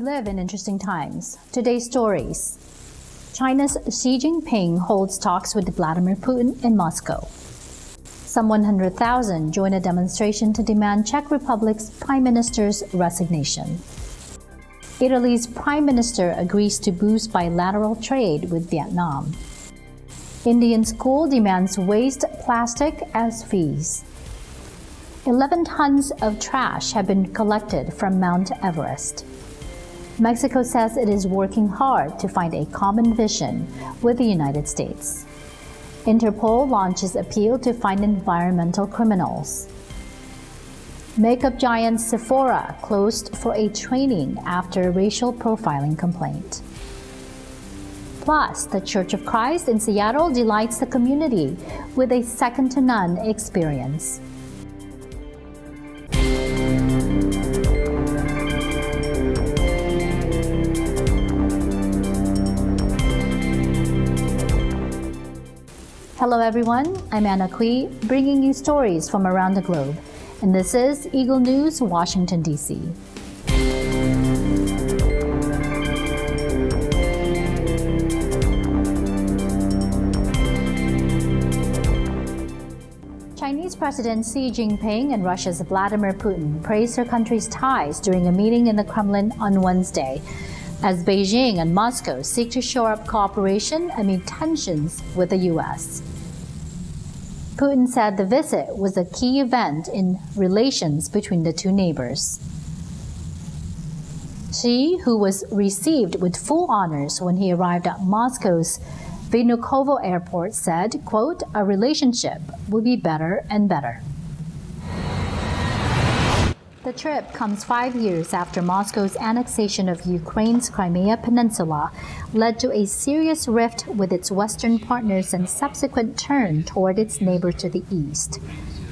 live in interesting times. Today's stories. China's Xi Jinping holds talks with Vladimir Putin in Moscow. Some 100,000 join a demonstration to demand Czech Republic's Prime Minister's resignation. Italy's Prime Minister agrees to boost bilateral trade with Vietnam. Indian school demands waste plastic as fees. 11 tons of trash have been collected from Mount Everest. Mexico says it is working hard to find a common vision with the United States. Interpol launches appeal to find environmental criminals. Makeup giant Sephora closed for a training after racial profiling complaint. Plus, the Church of Christ in Seattle delights the community with a second-to-none experience. Hello everyone, I'm Anna Kui, bringing you stories from around the globe. And this is Eagle News, Washington, D.C. Chinese President Xi Jinping and Russia's Vladimir Putin praised their country's ties during a meeting in the Kremlin on Wednesday, as Beijing and Moscow seek to shore up cooperation amid tensions with the U.S. Putin said the visit was a key event in relations between the two neighbors. Xi, who was received with full honors when he arrived at Moscow's Vnukovo airport, said, quote, "Our relationship will be better and better." The trip comes 5 years after Moscow's annexation of Ukraine's Crimea Peninsula led to a serious rift with its Western partners and subsequent turn toward its neighbor to the east.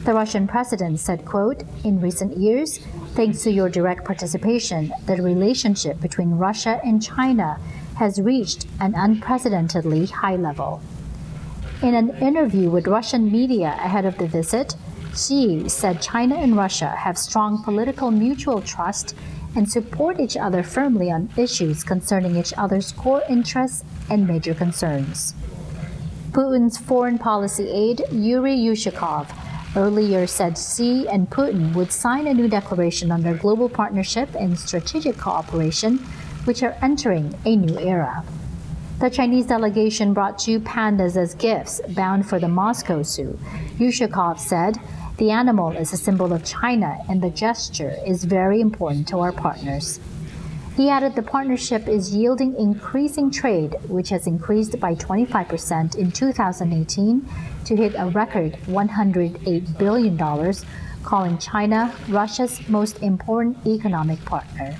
The Russian president said, quote, "In recent years, thanks to your direct participation, the relationship between Russia and China has reached an unprecedentedly high level." In an interview with Russian media ahead of the visit, Xi said China and Russia have strong political mutual trust and support each other firmly on issues concerning each other's core interests and major concerns. Putin's foreign policy aide, Yuri Yushakov, earlier said Xi and Putin would sign a new declaration on their global partnership and strategic cooperation, which are entering a new era. The Chinese delegation brought 2 pandas as gifts bound for the Moscow Zoo. Yushakov said, "The animal is a symbol of China and the gesture is very important to our partners." He added the partnership is yielding increasing trade, which has increased by 25% in 2018 to hit a record $108 billion, calling China Russia's most important economic partner.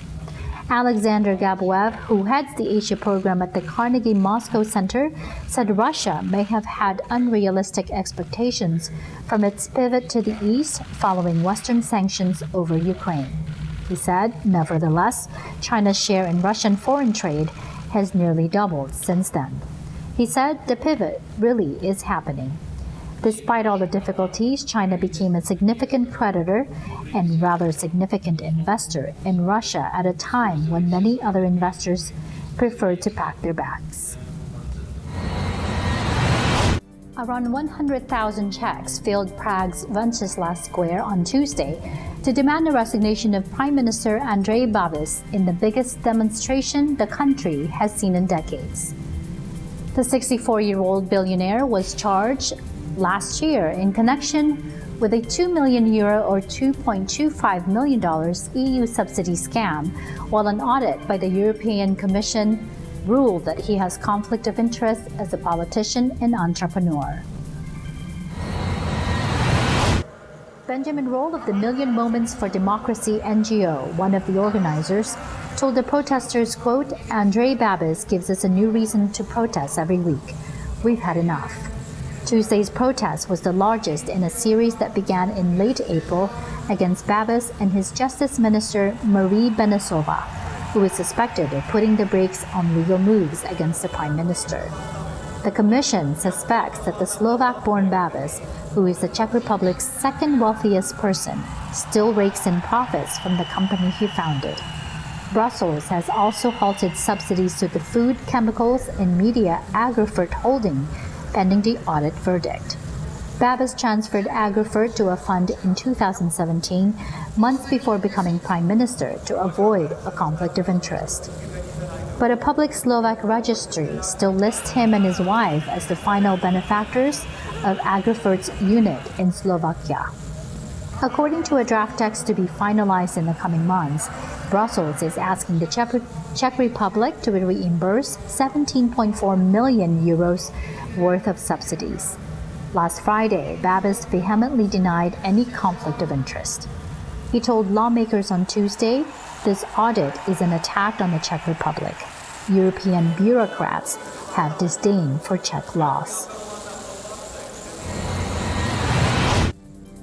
Alexander Gaboev, who heads the Asia program at the Carnegie Moscow Center, said Russia may have had unrealistic expectations from its pivot to the east following Western sanctions over Ukraine. He said, nevertheless, China's share in Russian foreign trade has nearly doubled since then. He said the pivot really is happening. Despite all the difficulties, China became a significant creditor and rather significant investor in Russia at a time when many other investors preferred to pack their bags. Around 100,000 Czechs filled Prague's Wenceslas Square on Tuesday to demand the resignation of Prime Minister Andrej Babis in the biggest demonstration the country has seen in decades. The 64-year-old billionaire was charged last year in connection with a €2 million or $2.25 million EU subsidy scam, while an audit by the European Commission ruled that he has conflict of interest as a politician and entrepreneur. Benjamin Roll of the Million Moments for Democracy NGO, one of the organizers, told the protesters, quote, "Andrej Babis gives us a new reason to protest every week. We've had enough." Tuesday's protest was the largest in a series that began in late April against Babis and his Justice Minister Marie Benesova, who is suspected of putting the brakes on legal moves against the Prime Minister. The Commission suspects that the Slovak-born Babis, who is the Czech Republic's second wealthiest person, still rakes in profits from the company he founded. Brussels has also halted subsidies to the food, chemicals, and media Agrifert holding, pending the audit verdict. Babis transferred Agrifert to a fund in 2017, months before becoming prime minister, to avoid a conflict of interest. But a public Slovak registry still lists him and his wife as the final benefactors of Agrifert's unit in Slovakia. According to a draft text to be finalized in the coming months, Brussels is asking the Czech Republic to reimburse 17.4 million euros worth of subsidies. Last Friday, Babis vehemently denied any conflict of interest. He told lawmakers on Tuesday, "This audit is an attack on the Czech Republic. European bureaucrats have disdain for Czech laws."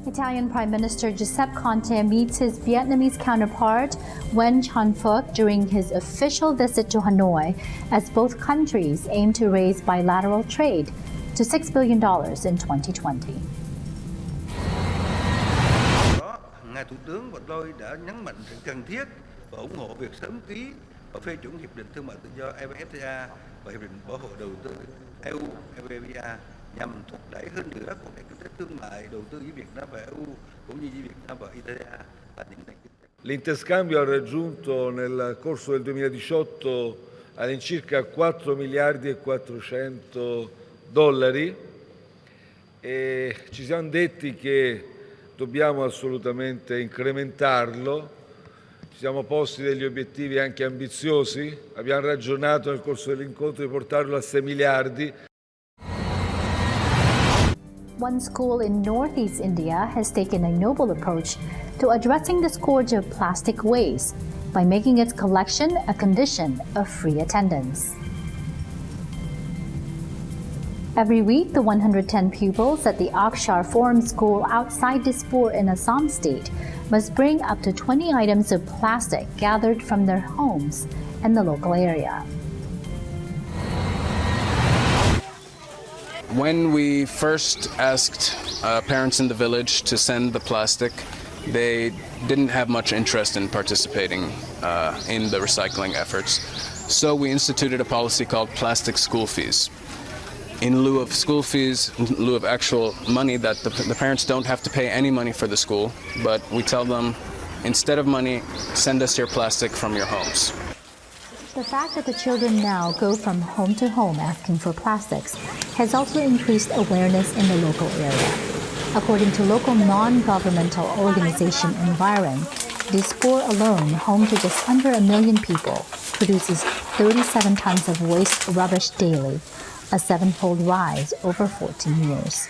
Italian Prime Minister Giuseppe Conte meets his Vietnamese counterpart Nguyen Xuan Phuc during his official visit to Hanoi as both countries aim to raise bilateral trade to $6 billion in 2020. Ngài Thủ tướng và tôi đã nhấn mạnh sự cần thiết và ủng hộ việc sớm ký và phê chuẩn hiệp định thương mại tự do EVFTA và hiệp định bảo hộ đầu tư EU EVFTA nhằm thúc đẩy hơn nữa quan hệ kinh tế thương mại đầu tư với Việt Nam và EU cũng như với Việt Nam và Italia là những nền kinh tế. L'interscambio ha raggiunto nel corso del 2018 all'incirca 4 miliardi e 400 dollari e ci siamo detti che dobbiamo assolutamente incrementarlo. Ci siamo posti degli obiettivi anche ambiziosi, abbiamo ragionato nel corso dell'incontro di portarlo a 6 miliardi. One school in northeast India has taken a noble approach to addressing the scourge of plastic waste by making its collection a condition of free attendance. Every week, the 110 pupils at the Akshar Forum School outside Dispur in Assam state must bring up to 20 items of plastic gathered from their homes and the local area. When we first asked parents in the village to send the plastic, they didn't have much interest in participating in the recycling efforts. So we instituted a policy called plastic school fees. In lieu of school fees, in lieu of actual money that the parents don't have to pay any money for the school, but we tell them, instead of money, send us your plastic from your homes. The fact that the children now go from home to home asking for plastics has also increased awareness in the local area. According to local non-governmental organization Environ, Dispur alone, home to just under 1 million people, produces 37 tons of waste rubbish daily, a 7-fold rise over 14 years.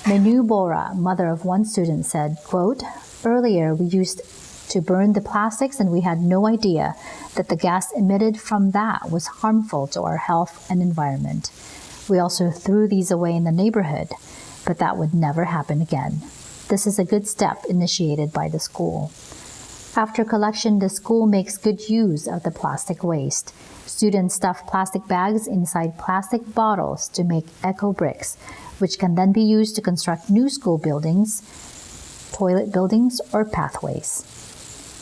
Menu Bora, mother of one student, said, quote, "Earlier we used to burn the plastics and we had no idea that the gas emitted from that was harmful to our health and environment. We also threw these away in the neighborhood, but that would never happen again. This is a good step initiated by the school." After collection, the school makes good use of the plastic waste. Students stuff plastic bags inside plastic bottles to make eco bricks, which can then be used to construct new school buildings, toilet buildings, or pathways.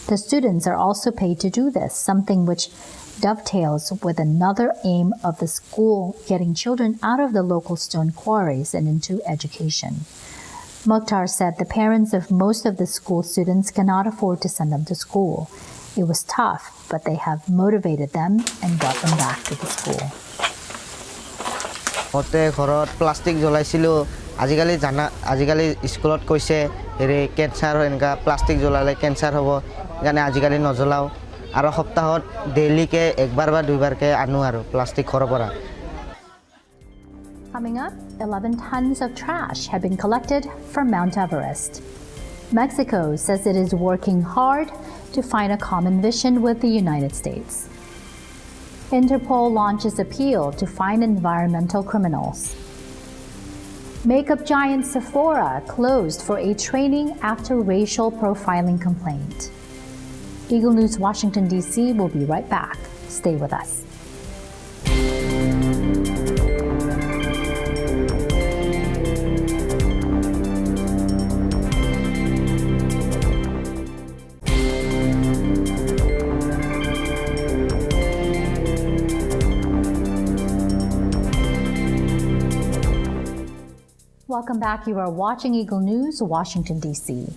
The students are also paid to do this, something which dovetails with another aim of the school, getting children out of the local stone quarries and into education. Mokhtar said the parents of most of the school students cannot afford to send them to school. It was tough, but they have motivated them and brought them back to the school. মতে ঘৰত plastic জ্বলাইছিলোঁ আজিকালি স্কুলত কৈছে হেৰি cancer এনেকা plastic জ্বলালে cancer হ'ব কাৰণে আজিকালি নজ্বলাও আৰু সপ্তাহত ডেইলিকে একবাৰ বা দুইবাৰকে আনো আৰু প্লাষ্টিক ঘৰৰ পৰা Coming up, 11 tons of trash have been collected from Mount Everest. Mexico says it is working hard to find a common vision with the United States. Interpol launches appeal to find environmental criminals. Makeup giant Sephora closed for a training after racial profiling complaint. Eagle News Washington, D.C. will be right back. Stay with us. Welcome back. You are watching Eagle News, Washington, D.C.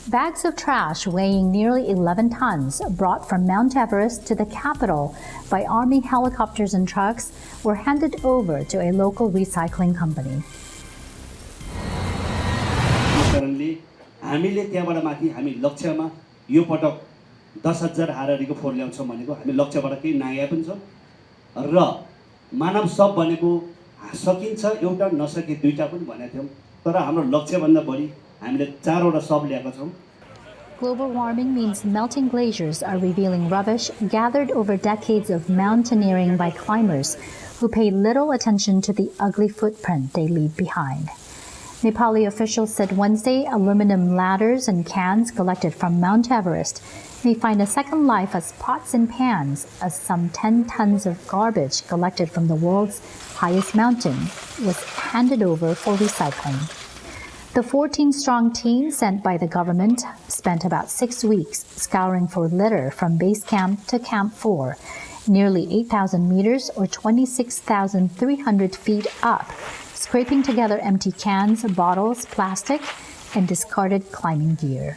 Bags of trash weighing nearly 11 tons brought from Mount Everest to the capital by Army helicopters and trucks were handed over to a local recycling company. हामीले त्यहाँबाट माथि हामी लक्ष्यमा यो पटक 10,000 हारारीको फोहोर ल्याउँछौँ भनेको हामी लक्ष्यबाट केही नागेका पनि छौँ र मानव सब भनेको सकिन्छ एउटा नसके दुईटा पनि भनेका थियौँ तर हाम्रो लक्ष्यभन्दा बढी हामीले 4 वटा सब ल्याएका छौँ. Global warming means melting glaciers are revealing rubbish gathered over decades of mountaineering by climbers who pay little attention to the ugly footprint they leave behind. Nepali officials said Wednesday aluminum ladders and cans collected from Mount Everest may find a second life as pots and pans, as some 10 tons of garbage collected from the world's highest mountain was handed over for recycling. The 14-strong team sent by the government spent about 6 weeks scouring for litter from base camp to Camp 4, nearly 8,000 meters or 26,300 feet up, scraping together empty cans, bottles, plastic, and discarded climbing gear.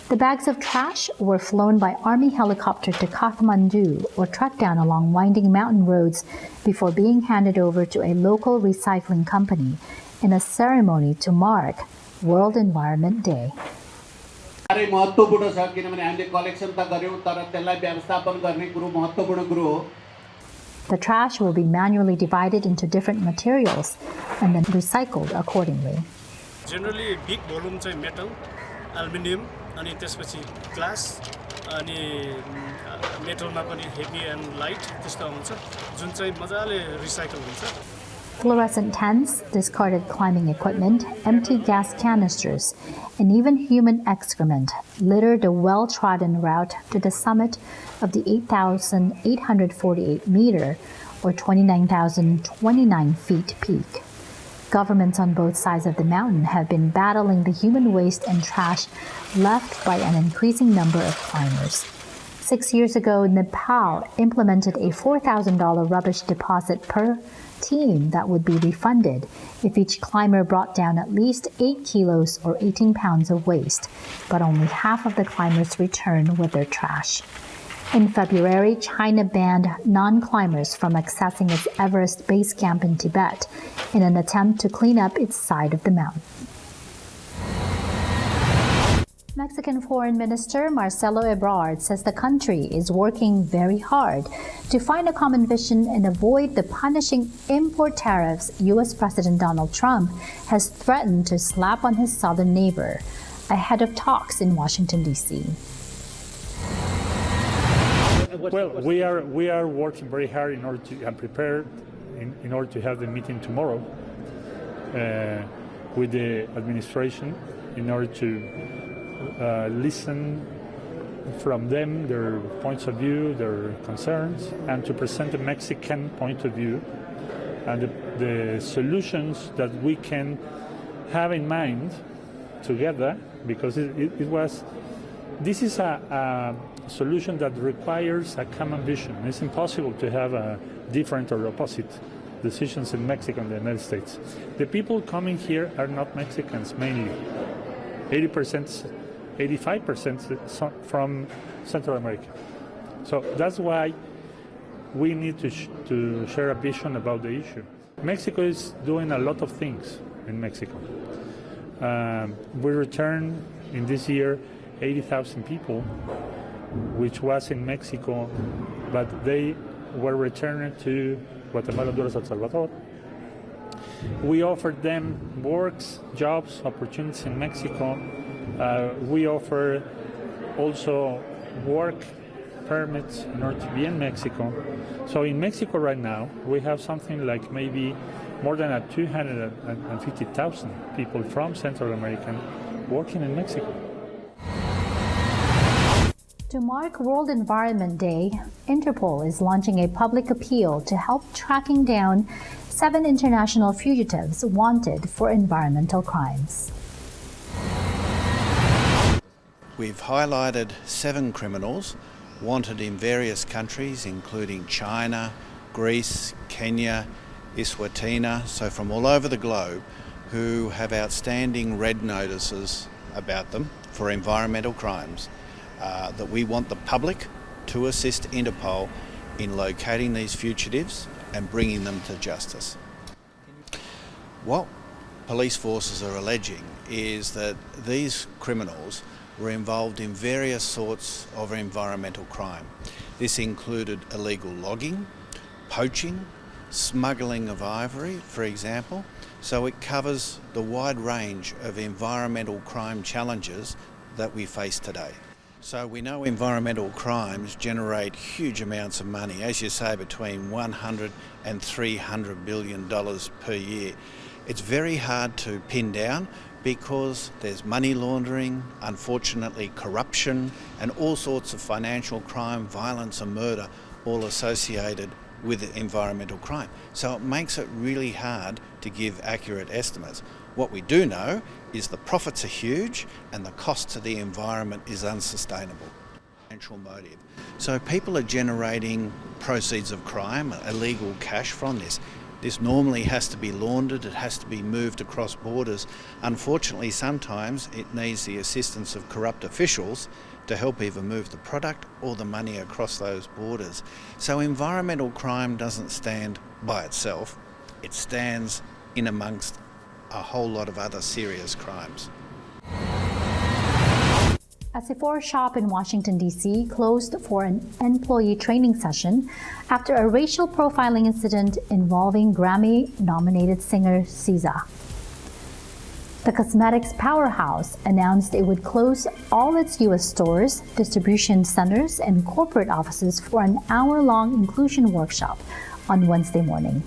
The bags of trash were flown by Army helicopter to Kathmandu or trucked down along winding mountain roads before being handed over to a local recycling company in a ceremony to mark World Environment Day. The trash will be manually divided into different materials and then recycled accordingly. Generally, big volume is metal, aluminum, and glass, and metal heavy and light. Recycled. Fluorescent tents, discarded climbing equipment, empty gas canisters, and even human excrement littered the well-trodden route to the summit of the 8,848 meter or 29,029 feet peak. Governments on both sides of the mountain have been battling the human waste and trash left by an increasing number of climbers. 6 years ago, Nepal implemented a $4,000 rubbish deposit per team that would be refunded if each climber brought down at least 8 kilos or 18 pounds of waste, but only half of the climbers returned with their trash. In February, China banned non-climbers from accessing its Everest base camp in Tibet in an attempt to clean up its side of the mountain. Mexican Foreign Minister Marcelo Ebrard says the country is working very hard to find a common vision and avoid the punishing import tariffs U.S. President Donald Trump has threatened to slap on his southern neighbor, ahead of talks in Washington, D.C. Well, we are working very hard in order to and prepared in order to have the meeting tomorrow with the administration in order to listen from them their points of view, their concerns, and to present the Mexican point of view and the solutions that we can have in mind together, because this is a solution that requires a common vision. It's impossible to have different or opposite decisions in Mexico and the United States. The people coming here are not Mexicans mainly. 85% from Central America. So that's why we need to share a vision about the issue. Mexico is doing a lot of things in Mexico. We returned in this year 80,000 people, which was in Mexico, but they were returned to Guatemala, Honduras, El Salvador. We offered them works, jobs, opportunities in Mexico. We offer also work permits in order to be in Mexico. So in Mexico right now, we have something like maybe more than 250,000 people from Central America working in Mexico. To mark World Environment Day, Int'l is launching a public appeal to help tracking down 7 international fugitives wanted for environmental crimes. We've highlighted 7 criminals wanted in various countries, including China, Greece, Kenya, Eswatini, so from all over the globe, who have outstanding red notices about them for environmental crimes, that we want the public to assist Interpol in locating these fugitives and bringing them to justice. What police forces are alleging is that these criminals were involved in various sorts of environmental crime. This included illegal logging, poaching, smuggling of ivory, for example. So it covers the wide range of environmental crime challenges that we face today. So we know environmental crimes generate huge amounts of money, as you say, between $100 and $300 billion per year. It's very hard to pin down because there's money laundering, unfortunately corruption, and all sorts of financial crime, violence and murder, all associated with environmental crime. So it makes it really hard to give accurate estimates. What we do know is the profits are huge and the cost to the environment is unsustainable. Financial motive. So people are generating proceeds of crime, illegal cash from this. This normally has to be laundered, it has to be moved across borders. Unfortunately, sometimes it needs the assistance of corrupt officials to help either move the product or the money across those borders. So environmental crime doesn't stand by itself, it stands in amongst a whole lot of other serious crimes. A Sephora shop in Washington, D.C. closed for an employee training session after a racial profiling incident involving Grammy-nominated singer SZA. The cosmetics powerhouse announced it would close all its U.S. stores, distribution centers, and corporate offices for an hour-long inclusion workshop on Wednesday morning.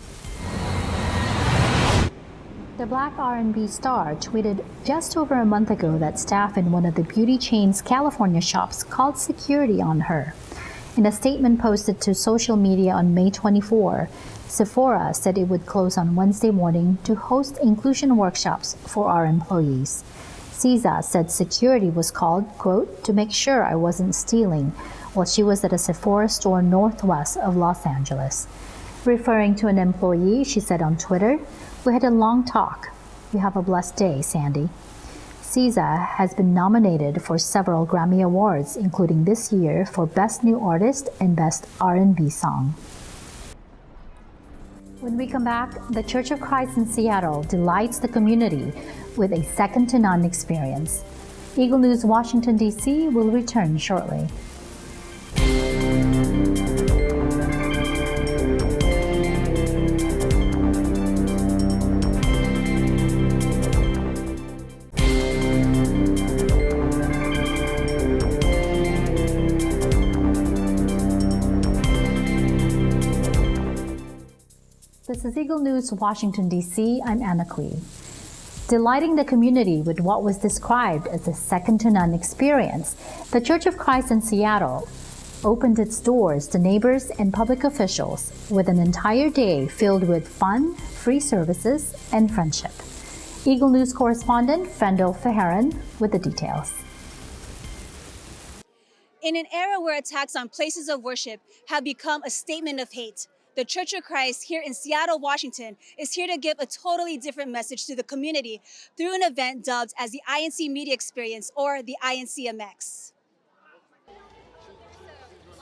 The Black R&B star tweeted just over a month ago that staff in one of the beauty chain's California shops called security on her. In a statement posted to social media on May 24, Sephora said it would close on Wednesday morning to host inclusion workshops for our employees. SZA said security was called, quote, to make sure I wasn't stealing while she was at a Sephora store northwest of Los Angeles. Referring to an employee, she said on Twitter, "We had a long talk. You have a blessed day, Sandy." SZA has been nominated for several Grammy Awards, including this year for Best New Artist and Best R&B Song. When we come back, the Church of Christ in Seattle delights the community with a second-to-none experience. Eagle News Washington, D.C. will return shortly. This is Eagle News, Washington, D.C. I'm Anna Cui. Delighting the community with what was described as a second-to-none experience, the Church of Christ in Seattle opened its doors to neighbors and public officials with an entire day filled with fun, free services, and friendship. Eagle News correspondent Fendel Feheran with the details. In an era where attacks on places of worship have become a statement of hate, the Church of Christ here in Seattle, Washington is here to give a totally different message to the community through an event dubbed as the INC Media Experience, or the INCMX.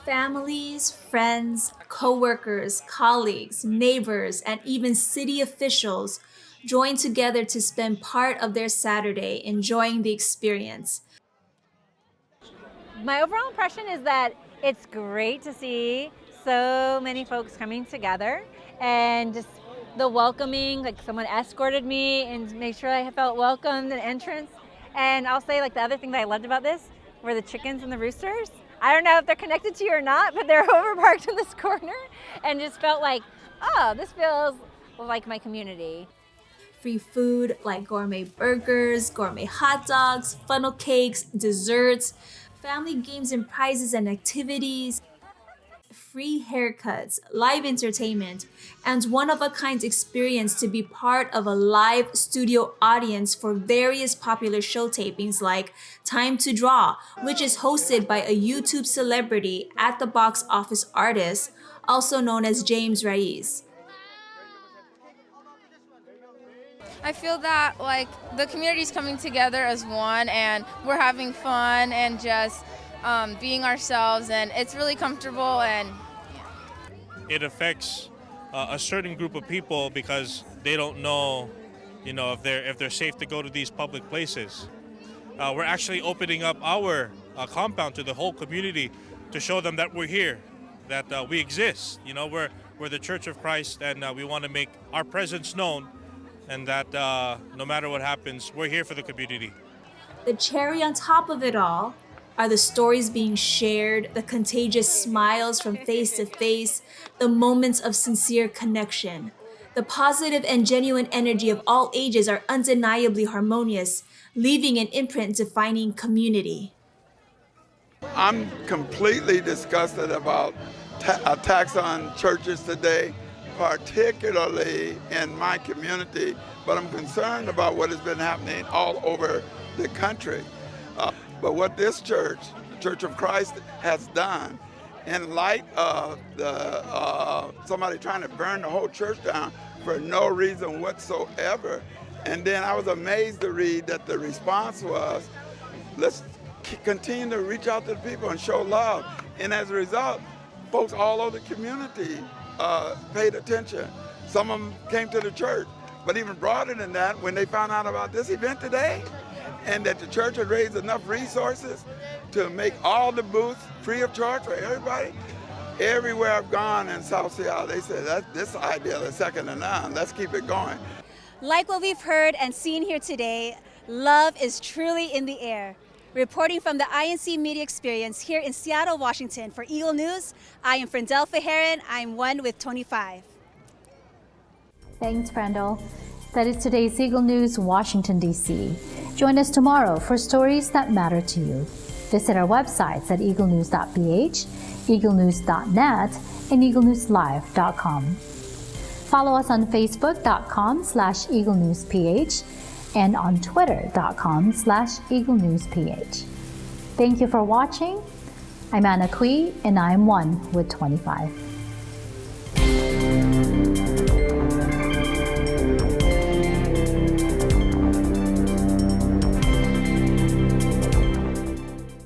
Families, friends, co-workers, colleagues, neighbors, and even city officials join together to spend part of their Saturday enjoying the experience. My overall impression is that it's great to see so many folks coming together, and just the welcoming, like someone escorted me and made sure I felt welcomed at entrance. And I'll say, like, the other thing that I loved about this were the chickens and the roosters. I don't know if they're connected to you or not, but they're overparked in this corner, and just felt like, oh, this feels like my community. Free food like gourmet burgers, gourmet hot dogs, funnel cakes, desserts, family games and prizes and activities, free haircuts, live entertainment, and one-of-a-kind experience to be part of a live studio audience for various popular show tapings like Time to Draw, which is hosted by a YouTube celebrity at the box office artist, also known as James Reyes. I feel that like the community's coming together as one, and we're having fun and just being ourselves, and it's really comfortable. And it affects a certain group of people because they don't know, if they're safe to go to these public places. We're actually opening up our compound to the whole community to show them that we're here, that we exist. We're the Church of Christ, and we want to make our presence known, and that no matter what happens, we're here for the community. The cherry on top of it all are the stories being shared, the contagious smiles from face to face, the moments of sincere connection. The positive and genuine energy of all ages are undeniably harmonious, leaving an imprint defining community. I'm completely disgusted about attacks on churches today, particularly in my community, but I'm concerned about what has been happening all over the country. But what this church, the Church of Christ, has done, in light of somebody trying to burn the whole church down for no reason whatsoever, and then I was amazed to read that the response was, let's continue to reach out to the people and show love. And as a result, folks all over the community paid attention. Some of them came to the church. But even broader than that, when they found out about this event today, and that the church had raised enough resources to make all the booths free of charge for everybody, everywhere I've gone in South Seattle, they said, this idea is second to none. Let's keep it going. Like what we've heard and seen here today, love is truly in the air. Reporting from the INC Media Experience here in Seattle, Washington for Eagle News, I am Frendel Feheran. I'm one with 25. Thanks, Frendel. That is today's Eagle News, Washington, D.C. Join us tomorrow for stories that matter to you. Visit our websites at eaglenews.ph, eaglenews.net, and eaglenewslive.com. Follow us on facebook.com/eaglenewsph and on twitter.com/eaglenewsph. Thank you for watching. I'm Anna Kui, and I'm one with 25.